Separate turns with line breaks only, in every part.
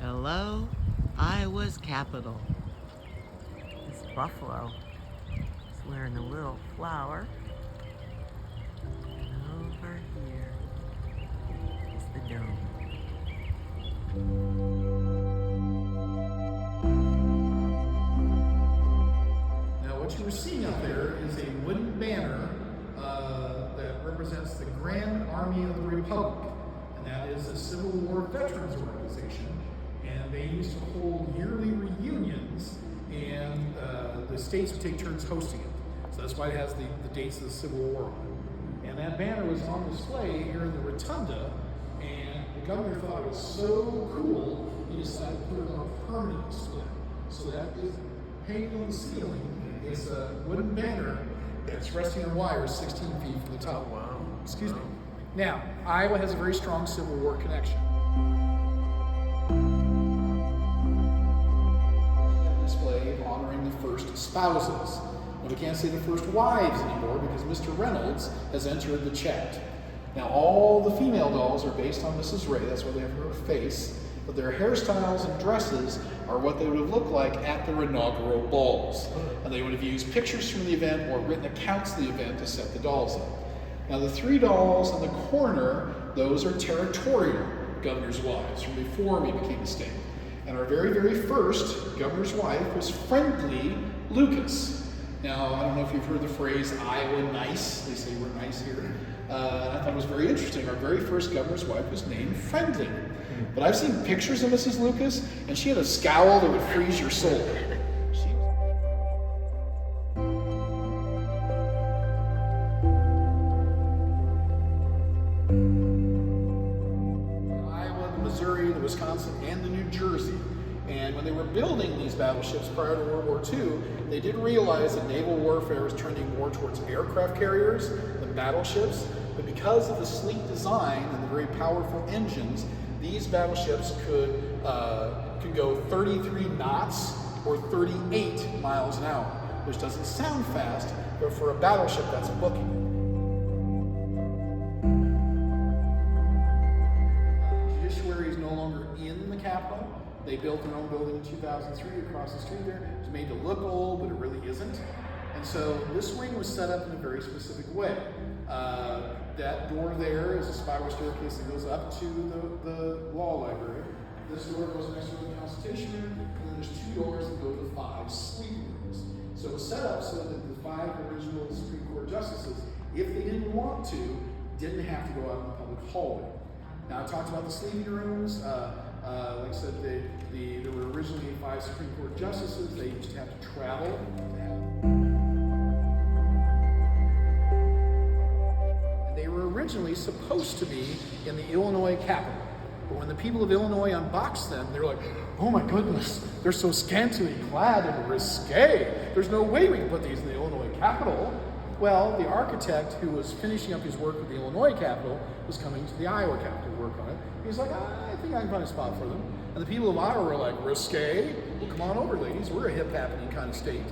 Hello, Iowa's capital. This buffalo is wearing a little flower. And over here is the dome.
Now, what you were seeing out there is a wooden banner that represents the Grand Army of the Republic, and that is a Civil War veterans organization. And they used to hold yearly reunions, and the states would take turns hosting it. So that's why it has the dates of the Civil War on it. And that banner was on display here in the rotunda, and the governor thought it was so cool, he decided to put it on a permanent display. So that is hanging on the ceiling is a wooden banner that's resting on wires 16 feet from the top.
Wow.
Excuse me. Now, Iowa has a very strong Civil War connection. Display honoring the first spouses. Now, we can't say the first wives anymore because Mr. Reynolds has entered the chat. Now, all the female dolls are based on Mrs. Ray, that's why they have her face, but their hairstyles and dresses are what they would have looked like at their inaugural balls. And they would have used pictures from the event or written accounts of the event to set the dolls up. Now, the three dolls in the corner, those are territorial governor's wives from before we became a state. And our very, very first governor's wife was Friendly Lucas. Now, I don't know if you've heard the phrase Iowa nice. They say we're nice here. And I thought it was very interesting. Our very first governor's wife was named Friendly. But I've seen pictures of Mrs. Lucas, and she had a scowl that would freeze your soul. Iowa, the Missouri, the Wisconsin, and the New Jersey. And when they were building these battleships prior to World War II, they did realize that naval warfare was trending more towards aircraft carriers than battleships. But because of the sleek design and the very powerful engines, these battleships could go 33 knots or 38 miles an hour, which doesn't sound fast, but for a battleship, that's booking it. Judiciary is no longer in the Capitol. They built their own building in 2003 across the street there. It's made to look old, but it really isn't. And so this wing was set up in a very specific way. That door there is a spiral staircase that goes up to the law library. This door goes next to the Constitution room, and then there's two doors that go to the 5 sleeping rooms. So it was set up so that the 5 original Supreme Court justices, if they didn't want to, didn't have to go out in the public hallway. Now I talked about the sleeping rooms. Like I said, there were originally 5 Supreme Court justices. They used to have to travel to have. They were originally supposed to be in the Illinois Capitol. But when the people of Illinois unboxed them, they were like, oh my goodness, they're so scantily clad and risque. There's no way we can put these in the Illinois Capitol. Well, the architect who was finishing up his work with the Illinois Capitol was coming to the Iowa Capitol to work on it. He's like, I think I can find a spot for them. And the people of Iowa were like, risque? Well, come on over, ladies. We're a hip happening kind of state.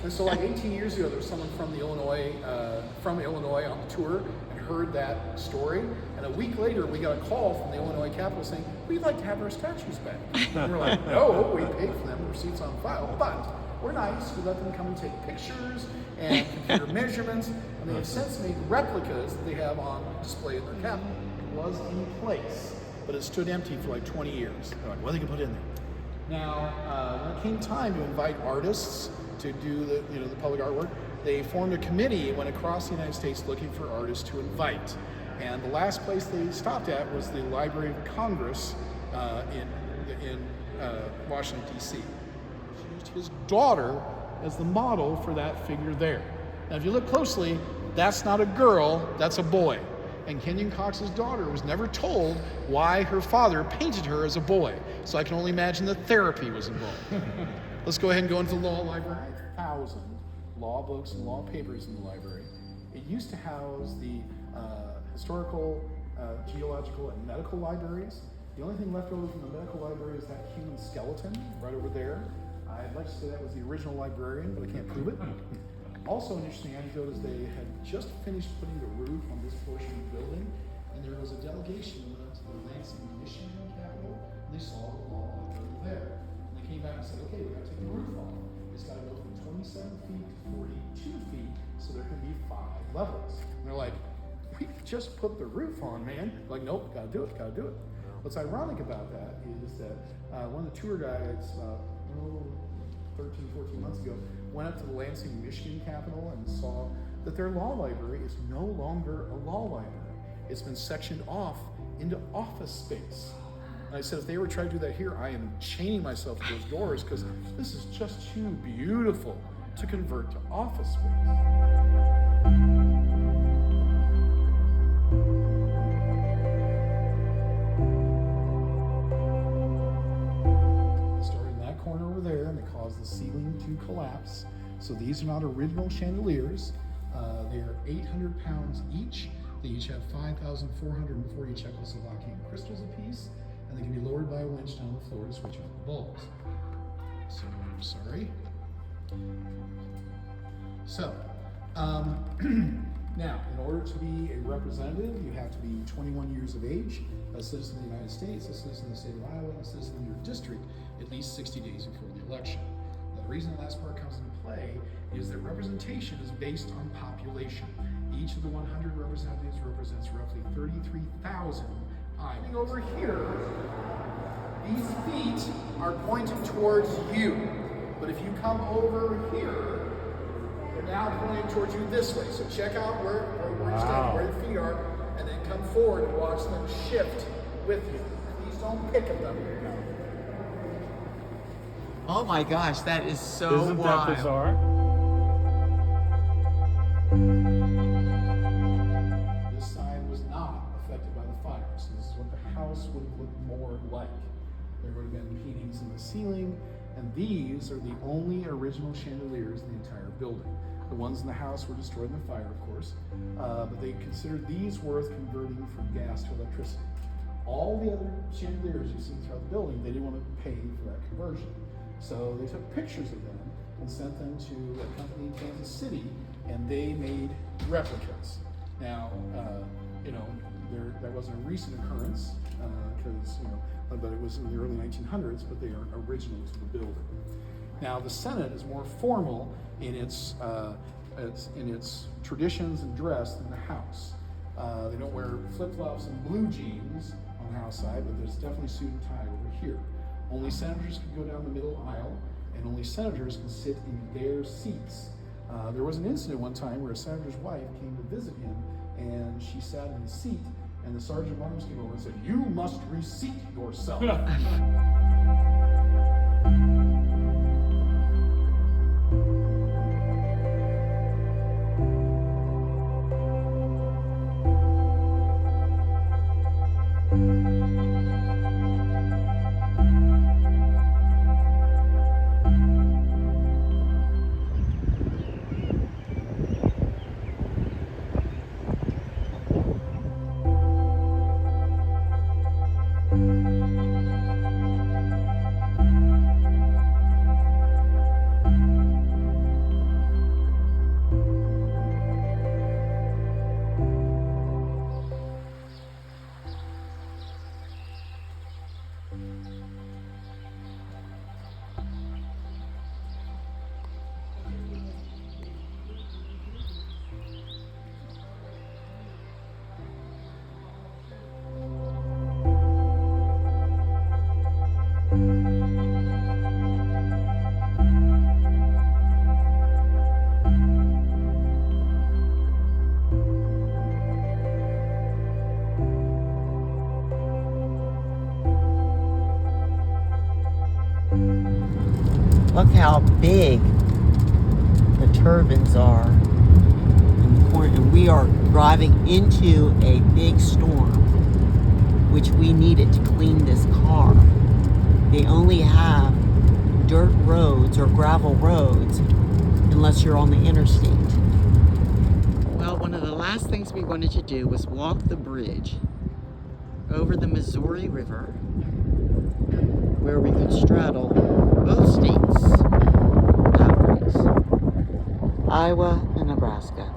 And so like 18 years ago, there was someone from Illinois on the tour and heard that story. And a week later, we got a call from the Illinois Capitol saying, we'd like to have our statues back. And we're like, no, we paid for them, the receipts on file. But we're nice. We let them come and take pictures and computer measurements. And they have since made replicas that they have on display in their capital. It was in place, but it stood empty for like 20 years. They're like, what are they going to put in there? Now, when it came time to invite artists to do the public artwork, they formed a committee and went across the United States looking for artists to invite. And the last place they stopped at was the Library of Congress in Washington, D.C. She used his daughter as the model for that figure there. Now, if you look closely, that's not a girl, that's a boy. And Kenyon Cox's daughter was never told why her father painted her as a boy. So I can only imagine that therapy was involved. Let's go ahead and go into the law library. 1,000 law books and law papers in the library. It used to house the historical, geological, and medical libraries. The only thing left over from the medical library is that human skeleton right over there. I'd like to say that was the original librarian, but I can't prove it. Also, an interesting anecdote is they had just finished putting the roof on this portion of the building, and there was a delegation that went up to the Lansing, Michigan Capitol, and they saw the law library. I said, okay, we're going to take the roof off. It's got to go from 27 feet to 42 feet, so there can be 5 levels. And they're like, we just put the roof on, man. I'm like, nope, got to do it, got to do it. What's ironic about that is that one of the tour guides, 13, 14 months ago, went up to the Lansing, Michigan Capitol and saw that their law library is no longer a law library. It's been sectioned off into office space. And I said, if they ever try to do that here, I am chaining myself to those doors because this is just too beautiful to convert to office space. Started in that corner over there, and they caused the ceiling to collapse. So these are not original chandeliers. They are 800 pounds each. They each have 5,440 Czechoslovakian crystals apiece, and they can be lowered by a winch down the floor to switch off the bulbs. So, I'm sorry. So, now, in order to be a representative, you have to be 21 years of age, a citizen of the United States, a citizen of the state of Iowa, and a citizen of your district at least 60 days before the election. Now, the reason the last part comes into play is that representation is based on population. Each of the 100 representatives represents roughly 33,000 Iowans. Over here, these feet are pointing towards you. But if you come over here, they're now pointing towards you this way. So check out where you're standing, where your feet are, and then come forward and watch them shift with you. Please don't pick at them.
Oh my gosh, that is so
Isn't
wild.
that bizarre?
This side was not affected by the fire, so this is what the house would have looked more like. There would have been paintings in the ceiling, and these are the only original chandeliers in the entire building. The ones in the house were destroyed in the fire, of course, but they considered these worth converting from gas to electricity. All the other chandeliers you've seen throughout the building, they didn't want to pay for that conversion. So they took pictures of them and sent them to a company in Kansas City, and they made replicas. Now, that wasn't a recent occurrence, but it was in the early 1900s, but they are original to the building. Now, the Senate is more formal in its traditions and dress than the House. They don't wear flip-flops and blue jeans on the House side, but there's definitely suit and tie over here. Only senators can go down the middle aisle, and only senators can sit in their seats. There was an incident one time where a senator's wife came to visit him, and she sat in his seat, and the sergeant of arms came over and said, "You must reseat yourself."
Look how big the turbines are in the corner. And we are driving into a big storm, which we needed to clean this car. They only have dirt roads or gravel roads unless you're on the interstate. Well, one of the last things we wanted to do was walk the bridge over the Missouri River, where we could straddle both states boundaries, Iowa and Nebraska.